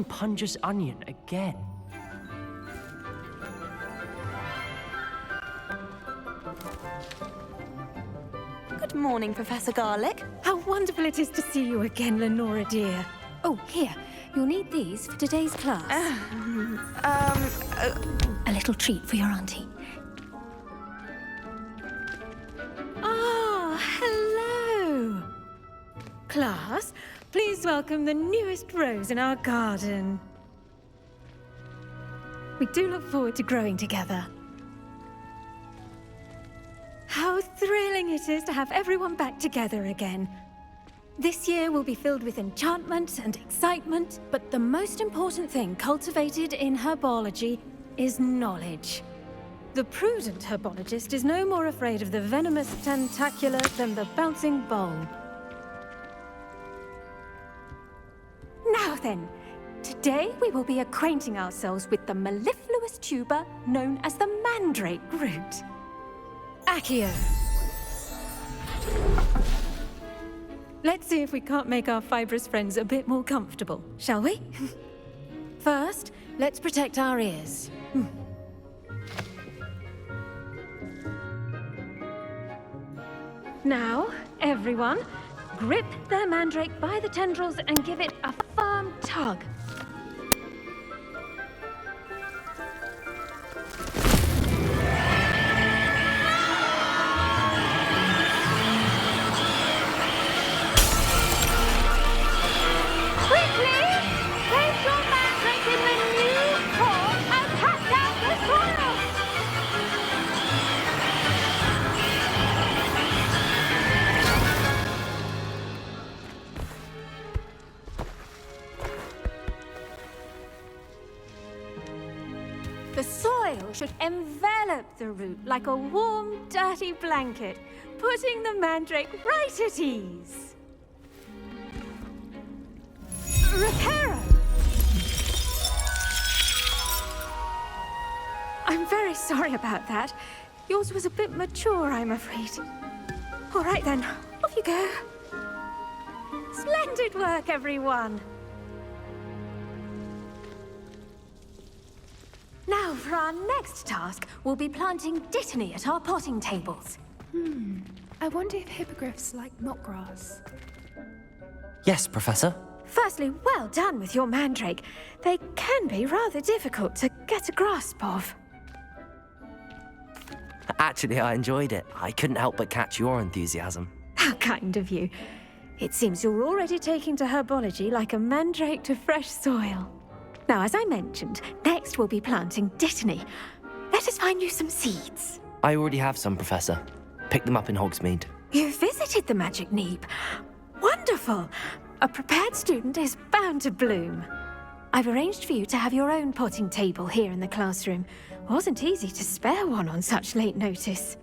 trying Punja's onion again. Good morning, Professor Garlic. How wonderful it is to see you again, Lenora dear. Oh, here. You'll need these for today's class. A little treat for your auntie. Ah, hello. Class, please welcome the newest rose in our garden. We do look forward to growing together. How thrilling it is to have everyone back together again. This year will be filled with enchantment and excitement, but the most important thing cultivated in herbology is knowledge. The prudent herbologist is no more afraid of the venomous tentacular than the bouncing bulb. Now then, today we will be acquainting ourselves with the mellifluous tuber known as the mandrake root. Accio. Let's see if we can't make our fibrous friends a bit more comfortable, shall we? First, let's protect our ears. Now, everyone, grip their mandrake by the tendrils and give it a firm tug. The soil should envelop the root like a warm, dirty blanket, putting the mandrake right at ease. Reparo! I'm very sorry about that. Yours was a bit mature, I'm afraid. All right then, off you go. Splendid work, everyone! Now, for our next task, we'll be planting dittany at our potting tables. I wonder if hippogriffs like knotgrass. Yes, Professor. Firstly, well done with your mandrake. They can be rather difficult to get a grasp of. Actually, I enjoyed it. I couldn't help but catch your enthusiasm. How kind of you. It seems you're already taking to herbology like a mandrake to fresh soil. Now, as I mentioned, next we'll be planting dittany. Let us find you some seeds. I already have some, Professor. Picked them up in Hogsmeade. You visited the Magic Neep. Wonderful! A prepared student is bound to bloom. I've arranged for you to have your own potting table here in the classroom. Wasn't easy to spare one on such late notice.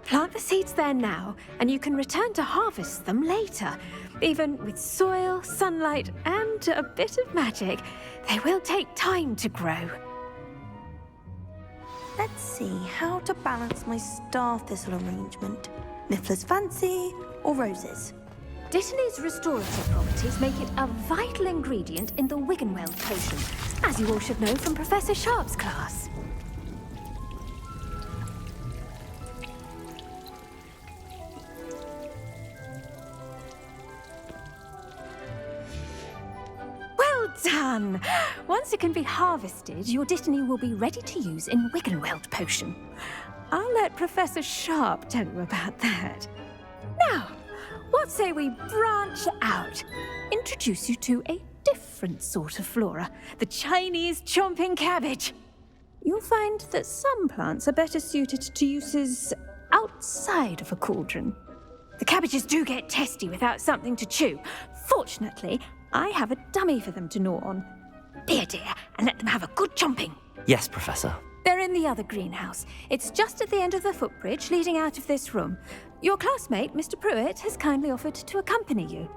Plant the seeds there now, and you can return to harvest them later. Even with soil, sunlight, and a bit of magic, they will take time to grow. Let's see how to balance my star thistle arrangement. Miffler's Fancy or roses? Dittany's restorative properties make it a vital ingredient in the Wiggenweld potion, as you all should know from Professor Sharp's class. Well done! Once it can be harvested, your dittany will be ready to use in Wiggenweld potion. I'll let Professor Sharp tell you about that. Now, what say we branch out? Introduce you to a different sort of flora, the Chinese chomping cabbage. You'll find that some plants are better suited to uses outside of a cauldron. The cabbages do get testy without something to chew. Fortunately, I have a dummy for them to gnaw on. Be a dear and let them have a good chomping. Yes, Professor. They're in the other greenhouse. It's just at the end of the footbridge leading out of this room. Your classmate, Mr. Pruitt, has kindly offered to accompany you.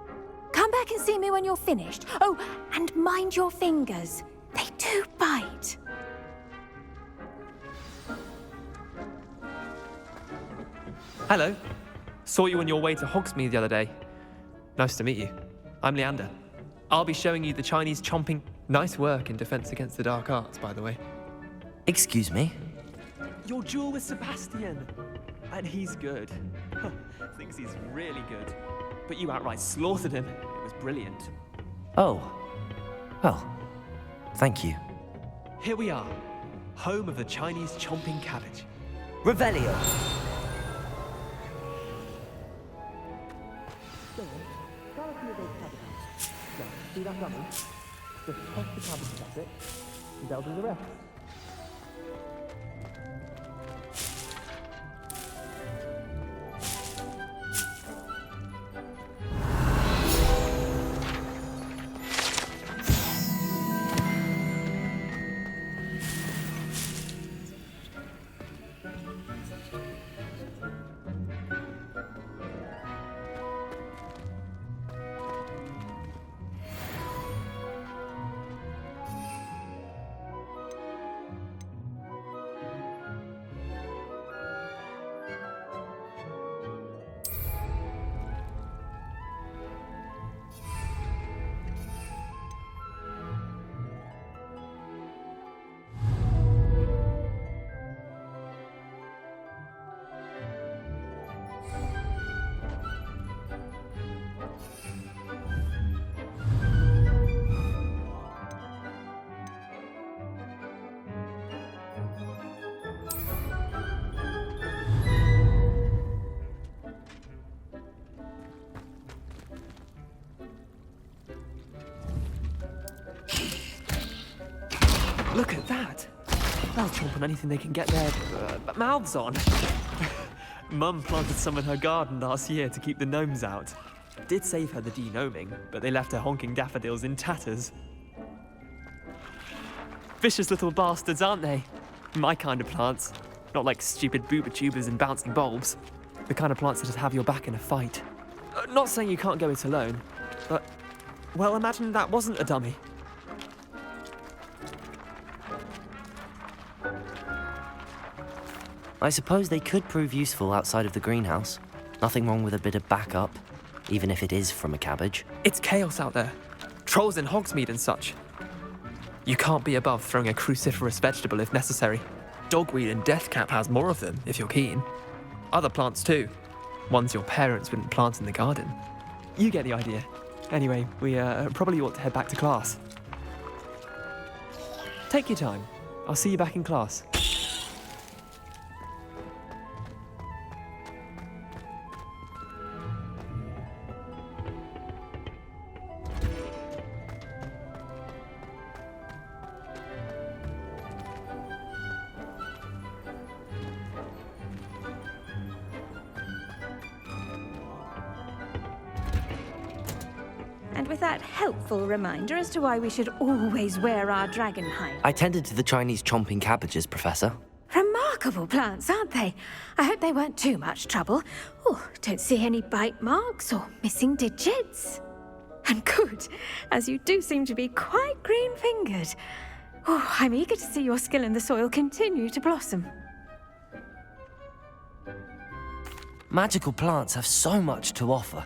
Come back and see me when you're finished. Oh, and mind your fingers. They do bite. Hello. Saw you on your way to Hogsmeade the other day. Nice to meet you. I'm Leander. I'll be showing you the Chinese chomping... Nice work in Defense Against the Dark Arts, by the way. Excuse me? Your duel with Sebastian! And he's good. Thinks he's really good. But you outright slaughtered him. It was brilliant. Oh. Well, thank you. Here we are, home of the Chinese chomping cabbage. Revelio! See that dummy? Just toss the cabbage, that's it. And they'll do the rest. Look at that! They'll chomp on anything they can get their mouths on. Mum planted some in her garden last year to keep the gnomes out. Did save her the de-gnoming, but they left her honking daffodils in tatters. Vicious little bastards, aren't they? My kind of plants. Not like stupid booba tubers and bouncing bulbs. The kind of plants that just have your back in a fight. Not saying you can't go it alone, but... well, imagine that wasn't a dummy. I suppose they could prove useful outside of the greenhouse. Nothing wrong with a bit of backup, even if it is from a cabbage. It's chaos out there. Trolls in Hogsmeade and such. You can't be above throwing a cruciferous vegetable if necessary. Dogweed and deathcap has more of them, if you're keen. Other plants too. Ones your parents wouldn't plant in the garden. You get the idea. Anyway, we probably ought to head back to class. Take your time. I'll see you back in class. And with that helpful reminder as to why we should always wear our dragon hide. I tended to the Chinese chomping cabbages, Professor. Remarkable plants, aren't they? I hope they weren't too much trouble. Oh, don't see any bite marks or missing digits. And good, as you do seem to be quite green-fingered. Oh, I'm eager to see your skill in the soil continue to blossom. Magical plants have so much to offer.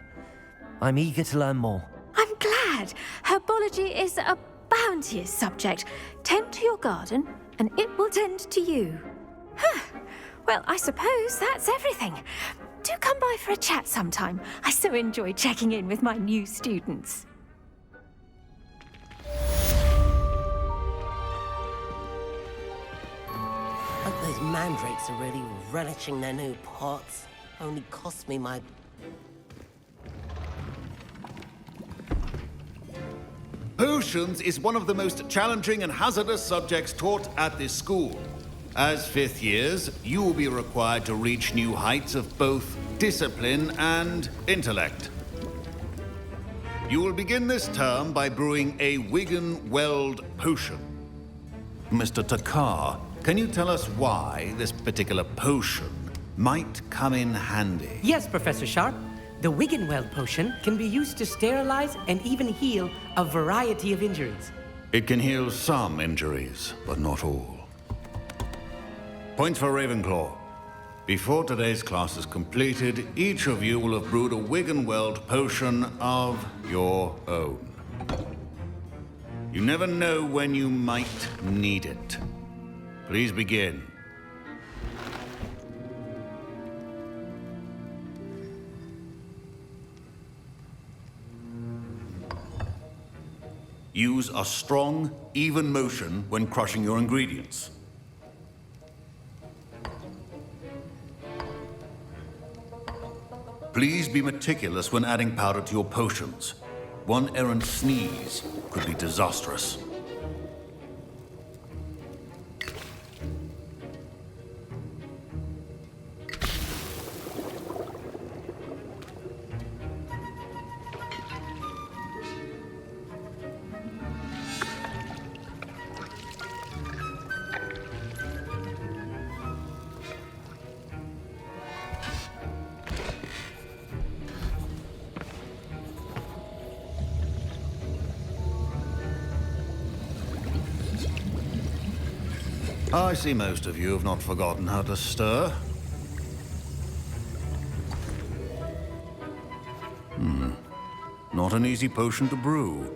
I'm eager to learn more. I'm glad. Herbology is a bounteous subject. Tend to your garden, and it will tend to you. Well, I suppose that's everything. Do come by for a chat sometime. I so enjoy checking in with my new students. Hope those mandrakes are really relishing their new pots. Only cost me my... Potions is one of the most challenging and hazardous subjects taught at this school. As fifth years, you will be required to reach new heights of both discipline and intellect. You will begin this term by brewing a Wiggenweld potion. Mr. Takar, can you tell us why this particular potion might come in handy? Yes, Professor Sharp. The Wiggenweld potion can be used to sterilize and even heal a variety of injuries. It can heal some injuries, but not all. Point for Ravenclaw. Before today's class is completed, each of you will have brewed a Wiggenweld potion of your own. You never know when you might need it. Please begin. Use a strong, even motion when crushing your ingredients. Please be meticulous when adding powder to your potions. One errant sneeze could be disastrous. I see most of you have not forgotten how to stir. Not an easy potion to brew.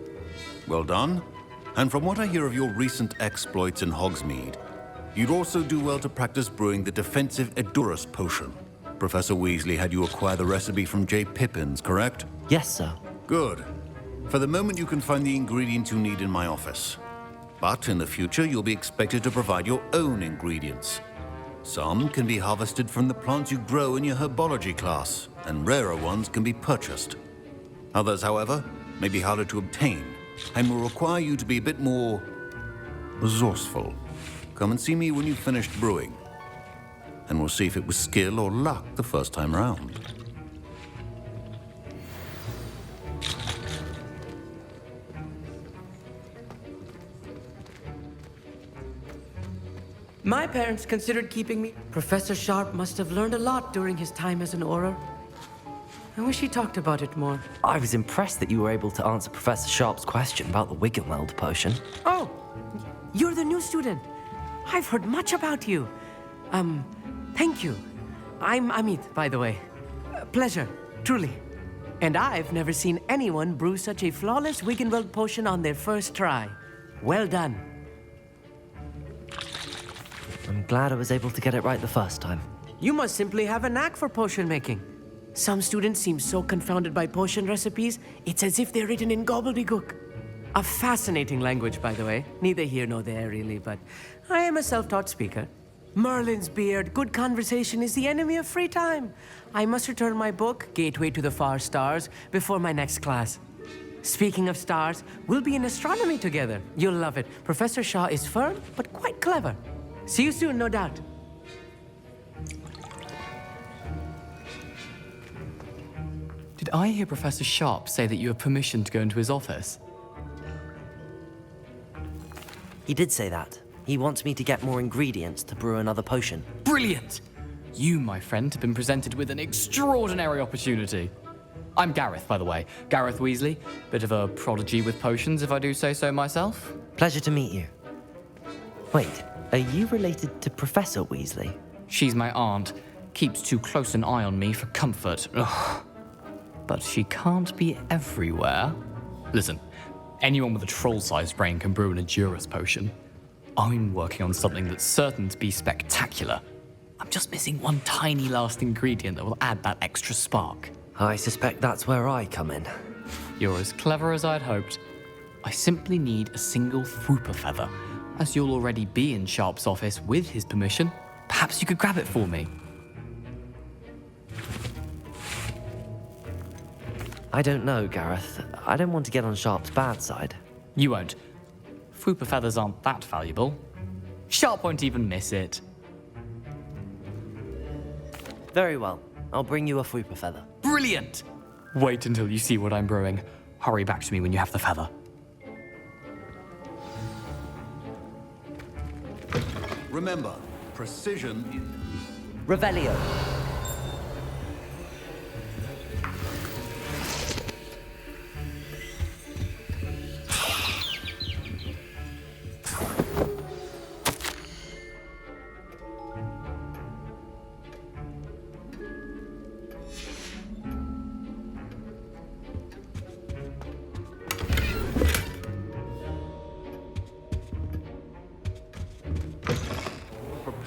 Well done. And from what I hear of your recent exploits in Hogsmeade, you'd also do well to practice brewing the defensive Edurus potion. Professor Weasley had you acquire the recipe from J. Pippins, correct? Yes, sir. Good. For the moment, you can find the ingredients you need in my office. But in the future, you'll be expected to provide your own ingredients. Some can be harvested from the plants you grow in your Herbology class, and rarer ones can be purchased. Others, however, may be harder to obtain, and will require you to be a bit more resourceful. Come and see me when you've finished brewing, and we'll see if it was skill or luck the first time round. My parents considered keeping me. Professor Sharp must have learned a lot during his time as an Auror. I wish he talked about it more. I was impressed that you were able to answer Professor Sharp's question about the Wiggenweld potion. Oh, you're the new student. I've heard much about you. Thank you. I'm Amit, by the way. Pleasure, truly. And I've never seen anyone brew such a flawless Wiggenweld potion on their first try. Well done. I'm glad I was able to get it right the first time. You must simply have a knack for potion making. Some students seem so confounded by potion recipes, it's as if they're written in gobbledygook. A fascinating language, by the way. Neither here nor there, really, but I am a self-taught speaker. Merlin's beard, good conversation is the enemy of free time. I must return my book, Gateway to the Far Stars, before my next class. Speaking of stars, we'll be in astronomy together. You'll love it. Professor Shaw is firm, but quite clever. See you soon, no doubt. Did I hear Professor Sharp say that you have permission to go into his office? He did say that. He wants me to get more ingredients to brew another potion. Brilliant! You, my friend, have been presented with an extraordinary opportunity. I'm Gareth, by the way. Gareth Weasley. Bit of a prodigy with potions, if I do say so myself. Pleasure to meet you. Wait, are you related to Professor Weasley? She's my aunt. Keeps too close an eye on me for comfort. Ugh. But she can't be everywhere. Listen, anyone with a troll-sized brain can brew an Edurus potion. I'm working on something that's certain to be spectacular. I'm just missing one tiny last ingredient that will add that extra spark. I suspect that's where I come in. You're as clever as I'd hoped. I simply need a single Fwooper feather. As you'll already be in Sharp's office with his permission, perhaps you could grab it for me. I don't know, Gareth. I don't want to get on Sharp's bad side. You won't. Fwooper feathers aren't that valuable. Sharp won't even miss it. Very well. I'll bring you a Fwooper feather. Brilliant! Wait until you see what I'm brewing. Hurry back to me when you have the feather. Remember, precision is... Revelio.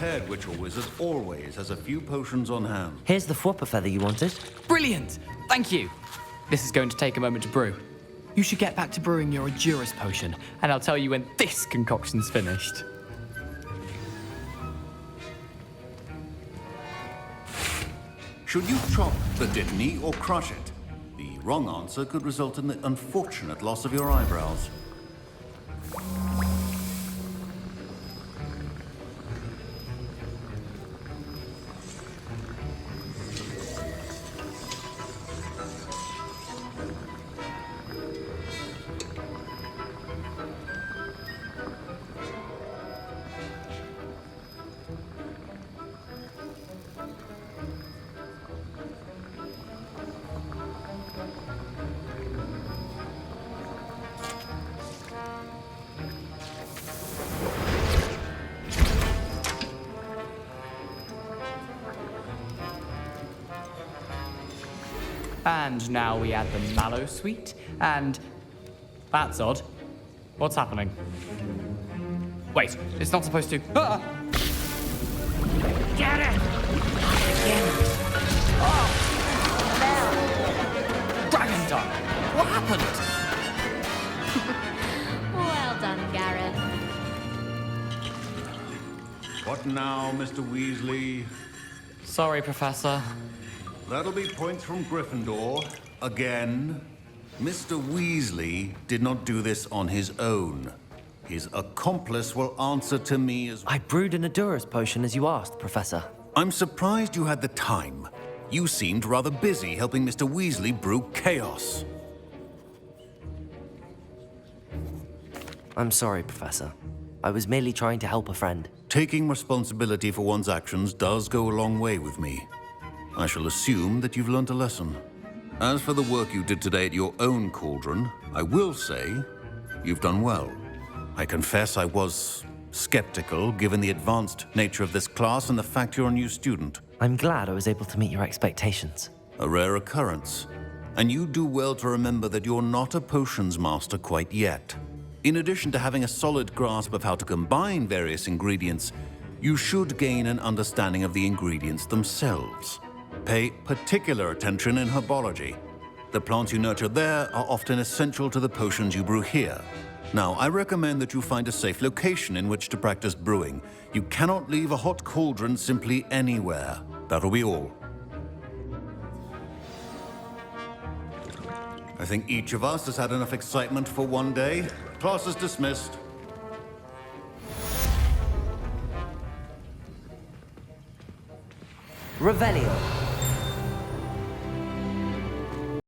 prepared witch or wizard always has a few potions on hand. Here's the Fwopper feather you wanted. Brilliant! Thank you! This is going to take a moment to brew. You should get back to brewing your Edurus potion, and I'll tell you when this concoction's finished. Should you chop the dittany or crush it? The wrong answer could result in the unfortunate loss of your eyebrows. And now we add the mallow sweet, and... That's odd. What's happening? Wait, it's not supposed to... Ah! Get it! Dragon Tongue! What happened? Well done, Gareth. What now, Mr. Weasley? Sorry, Professor. That'll be points from Gryffindor. Again. Mr. Weasley did not do this on his own. His accomplice will answer to me as... I brewed an Edurus potion as you asked, Professor. I'm surprised you had the time. You seemed rather busy helping Mr. Weasley brew chaos. I'm sorry, Professor. I was merely trying to help a friend. Taking responsibility for one's actions does go a long way with me. I shall assume that you've learnt a lesson. As for the work you did today at your own cauldron, I will say you've done well. I confess I was skeptical, given the advanced nature of this class and the fact you're a new student. I'm glad I was able to meet your expectations. A rare occurrence. And you do well to remember that you're not a potions master quite yet. In addition to having a solid grasp of how to combine various ingredients, you should gain an understanding of the ingredients themselves. Pay particular attention in Herbology. The plants you nurture there are often essential to the potions you brew here. Now, I recommend that you find a safe location in which to practice brewing. You cannot leave a hot cauldron simply anywhere. That'll be all. I think each of us has had enough excitement for one day. Class is dismissed. Revelio.